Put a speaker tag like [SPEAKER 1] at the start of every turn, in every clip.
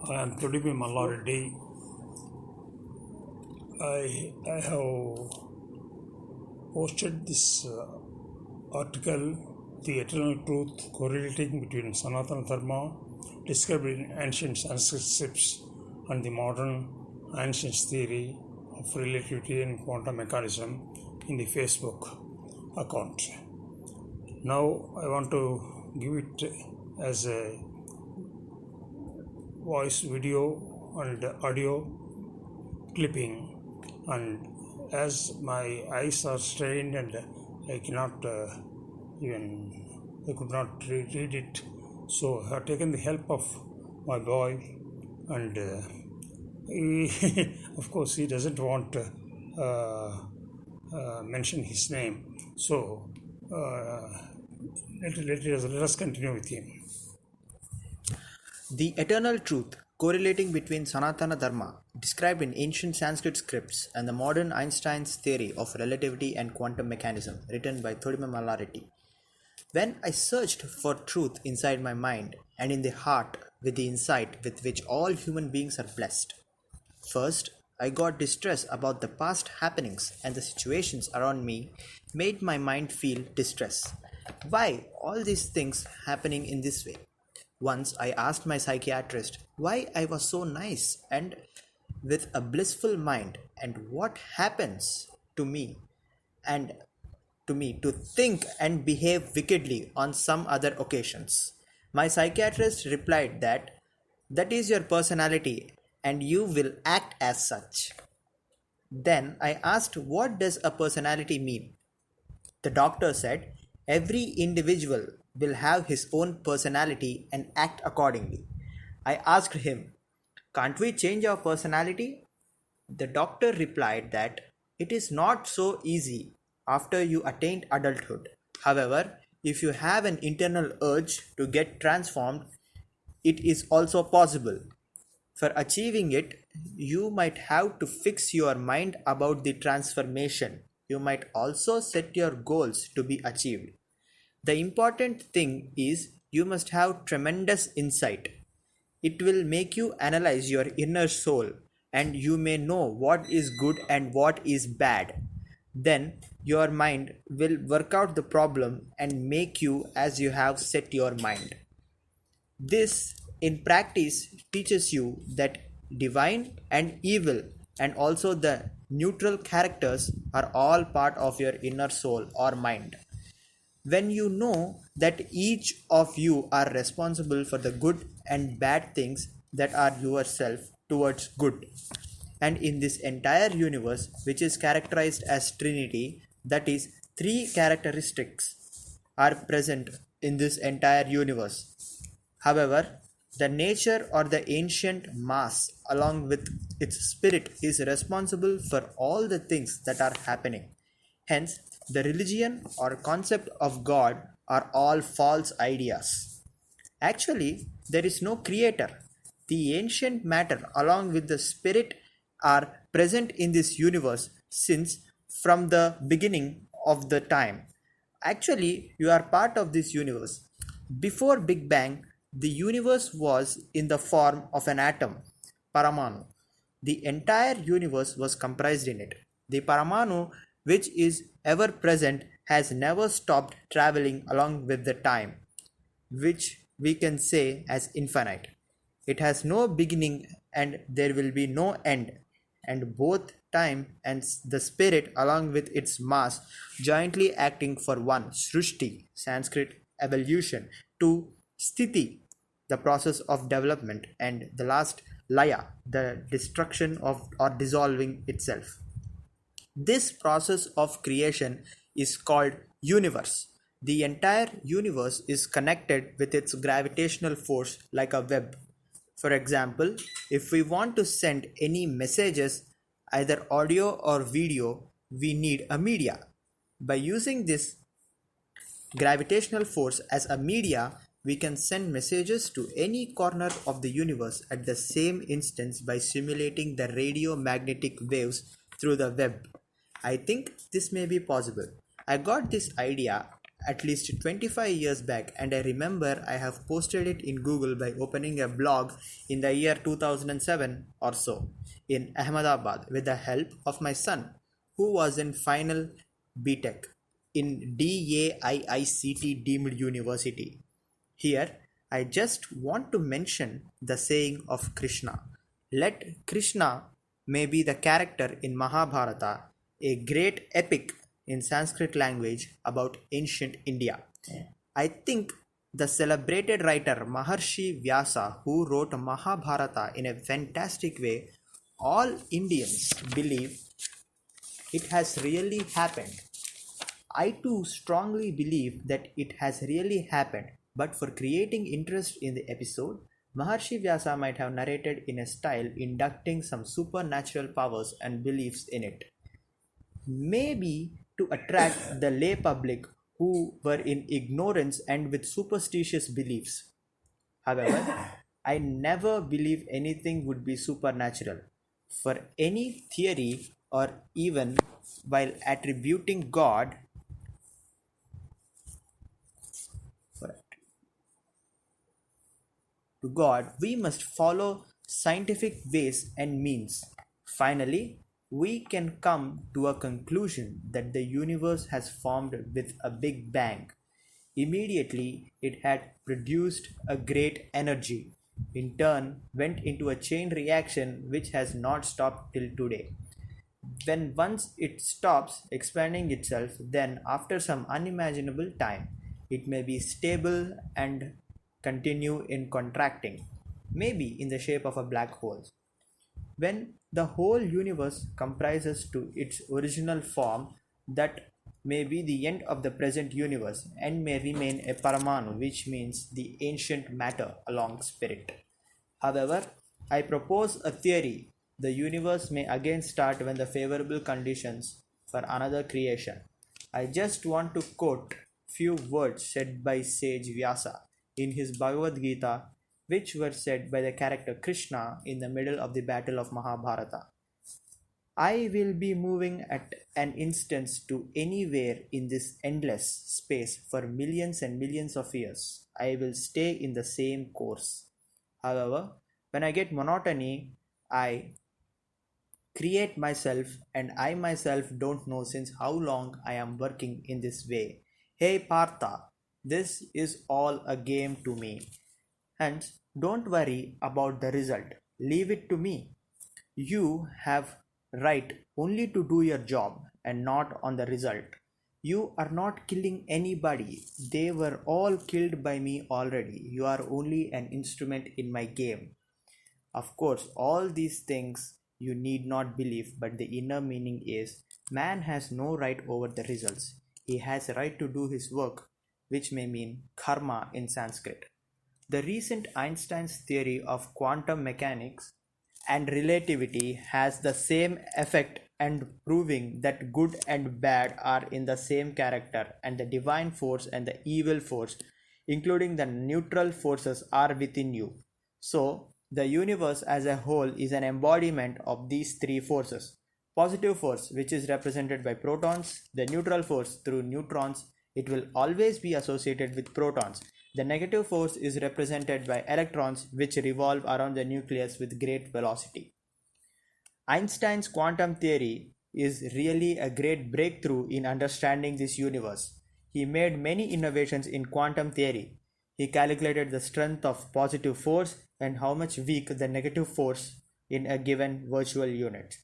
[SPEAKER 1] I am Thodime Malla Reddy. I have posted this article, The Eternal Truth Correlating Between Sanatana Dharma, described in ancient Sanskrit scripts, and the modern ancient theory of relativity and quantum mechanism in the Facebook account. Now I want to give it as a voice, video, and audio clipping, and as my eyes are strained and I cannot I could not read it, so I have taken the help of my boy, and of course he doesn't want to mention his name, so let us continue with him.
[SPEAKER 2] The eternal truth correlating between Sanatana Dharma, described in ancient Sanskrit scripts, and the modern Einstein's theory of relativity and quantum mechanism, written by Thodime Malla Reddy. When I searched for truth inside my mind and in the heart with the insight with which all human beings are blessed, first I got distress about the past happenings, and the situations around me made my mind feel distress. Why all these things happening in this way? Once I asked my psychiatrist why I was so nice and with a blissful mind, and what happens to me to think and behave wickedly on some other occasions. My psychiatrist replied that is your personality and you will act as such. Then I asked, what does a personality mean? The doctor said every individual will have his own personality and act accordingly. I asked him, can't we change our personality? The doctor replied that it is not so easy after you attained adulthood. However, if you have an internal urge to get transformed, it is also possible. For achieving it, you might have to fix your mind about the transformation. You might also set your goals to be achieved. The important thing is you must have tremendous insight. It will make you analyze your inner soul, and you may know what is good and what is bad. Then your mind will work out the problem and make you as you have set your mind. This in practice teaches you that divine and evil and also the neutral characters are all part of your inner soul or mind. When you know that each of you are responsible for the good and bad things that are yourself towards good, and in this entire universe, which is characterized as Trinity, that is, three characteristics are present in this entire universe. However, the nature or the ancient mass, along with its spirit, is responsible for all the things that are happening. Hence, the religion or concept of God are all false ideas. Actually, there is no creator. The ancient matter along with the spirit are present in this universe since from the beginning of the time. Actually, you are part of this universe. Before Big Bang, the universe was in the form of an atom, Paramanu. The entire universe was comprised in it. The Paramanu, which is ever present, has never stopped traveling along with the time, which we can say as infinite. It has no beginning and there will be no end, and both time and the spirit along with its mass jointly acting for one, Srushti, Sanskrit evolution, to Sthiti, the process of development, and the last, Laya, the destruction of or dissolving itself. This process of creation is called universe. The entire universe is connected with its gravitational force like a web. For example, if we want to send any messages, either audio or video, we need a media. By using this gravitational force as a media, we can send messages to any corner of the universe at the same instance by simulating the radio magnetic waves through the web. I think this may be possible. I got this idea at least 25 years back, and I remember I have posted it in Google by opening a blog in the year 2007 or so in Ahmedabad with the help of my son, who was in final BTech in DAIICT deemed university. Here, I just want to mention the saying of Krishna. Let Krishna may be the character in Mahabharata, a great epic in Sanskrit language about ancient India. I think the celebrated writer Maharshi Vyasa, who wrote Mahabharata in a fantastic way, all Indians believe it has really happened. I too strongly believe that it has really happened, but for creating interest in the episode, Maharshi Vyasa might have narrated in a style inducting some supernatural powers and beliefs in it. Maybe to attract the lay public who were in ignorance and with superstitious beliefs. However, I never believe anything would be supernatural. For any theory, or even while attributing God to God, we must follow scientific ways and means. Finally, we can come to a conclusion that the universe has formed with a big bang. Immediately, it had produced a great energy. In turn, went into a chain reaction which has not stopped till today. When once it stops expanding itself, then after some unimaginable time, it may be stable and continue in contracting, maybe in the shape of a black hole. When the whole universe comprises to its original form, that may be the end of the present universe and may remain a paramanu, which means the ancient matter along spirit. However, I propose a theory: the universe may again start when the favorable conditions for another creation. I just want to quote few words said by sage Vyasa in his Bhagavad Gita, which were said by the character Krishna in the middle of the battle of Mahabharata. I will be moving at an instance to anywhere in this endless space for millions and millions of years. I will stay in the same course. However, when I get monotony, I create myself, and I myself don't know since how long I am working in this way. Hey Partha, this is all a game to me. Hence, don't worry about the result. Leave it to me. You have right only to do your job and not on the result. You are not killing anybody. They were all killed by me already. You are only an instrument in my game. Of course, all these things you need not believe, but the inner meaning is man has no right over the results. He has a right to do his work, which may mean karma in Sanskrit. The recent Einstein's theory of quantum mechanics and relativity has the same effect, and proving that good and bad are in the same character, and the divine force and the evil force, including the neutral forces, are within you. So, the universe as a whole is an embodiment of these three forces: positive force, which is represented by protons; the neutral force through neutrons, it will always be associated with protons; the negative force is represented by electrons, which revolve around the nucleus with great velocity. Einstein's quantum theory is really a great breakthrough in understanding this universe. He made many innovations in quantum theory. He calculated the strength of positive force and how much weak the negative force in a given virtual unit.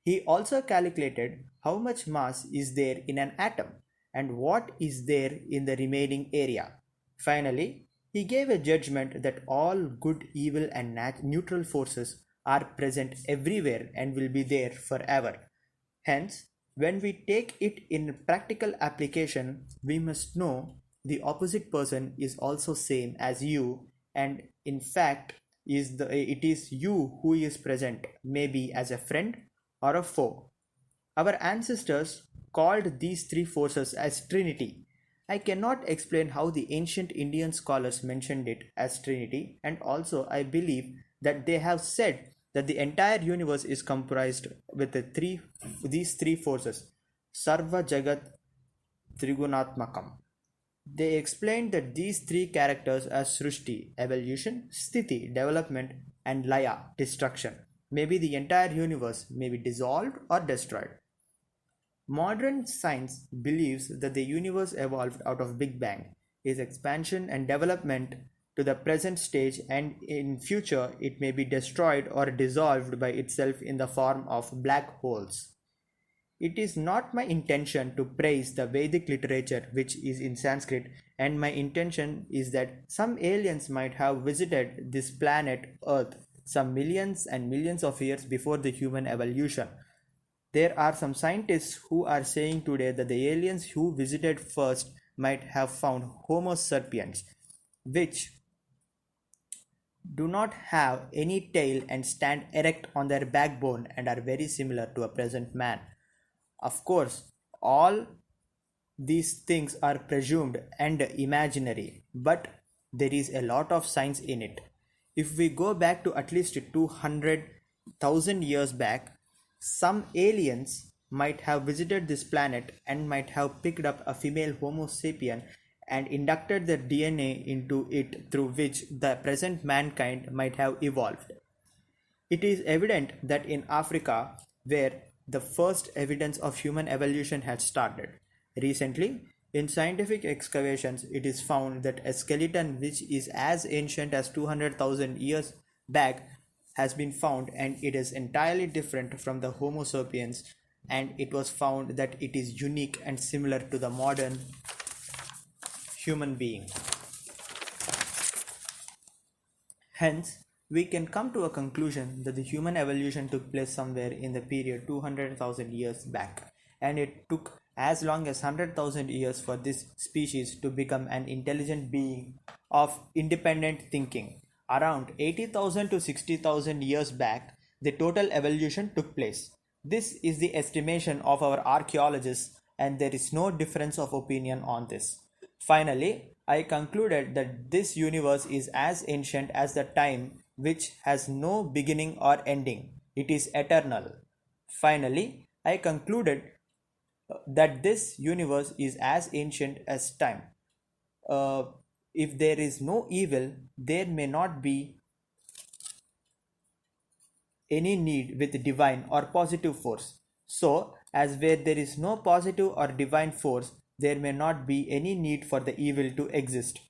[SPEAKER 2] He also calculated how much mass is there in an atom and what is there in the remaining area. Finally, he gave a judgment that all good, evil, and neutral forces are present everywhere and will be there forever. Hence, when we take it in practical application, we must know the opposite person is also same as you, and in fact it is you who is present, maybe as a friend or a foe. Our ancestors called these three forces as Trinity. I cannot explain how the ancient Indian scholars mentioned it as Trinity, and also I believe that they have said that the entire universe is comprised with these three forces: Sarva Jagat Trigunatmakam. They explained that these three characters are Srushti, evolution, Sthiti, development, and Laya, destruction. Maybe the entire universe may be dissolved or destroyed. Modern science believes that the universe evolved out of Big Bang, its expansion and development to the present stage, and in future it may be destroyed or dissolved by itself in the form of black holes. It is not my intention to praise the Vedic literature which is in Sanskrit, and my intention is that some aliens might have visited this planet Earth some millions and millions of years before the human evolution. There are some scientists who are saying today that the aliens who visited first might have found Homo sapiens, which do not have any tail and stand erect on their backbone and are very similar to a present man. Of course, all these things are presumed and imaginary, but there is a lot of science in it. If we go back to at least 200,000 years back, some aliens might have visited this planet and might have picked up a female Homo sapien and inducted their DNA into it, through which the present mankind might have evolved. It is evident that in Africa, where the first evidence of human evolution had started, recently, in scientific excavations, it is found that a skeleton which is as ancient as 200,000 years back has been found, and it is entirely different from the Homo sapiens, and it was found that it is unique and similar to the modern human being. Hence, we can come to a conclusion that the human evolution took place somewhere in the period 200,000 years back, and it took as long as 100,000 years for this species to become an intelligent being of independent thinking. Around 80,000 to 60,000 years back, the total evolution took place. This is the estimation of our archaeologists, and there is no difference of opinion on this. Finally, I concluded that this universe is as ancient as the time, which has no beginning or ending. It is eternal. Finally, I concluded that this universe is as ancient as time. If there is no evil, there may not be any need with divine or positive force. So, as where there is no positive or divine force, there may not be any need for the evil to exist.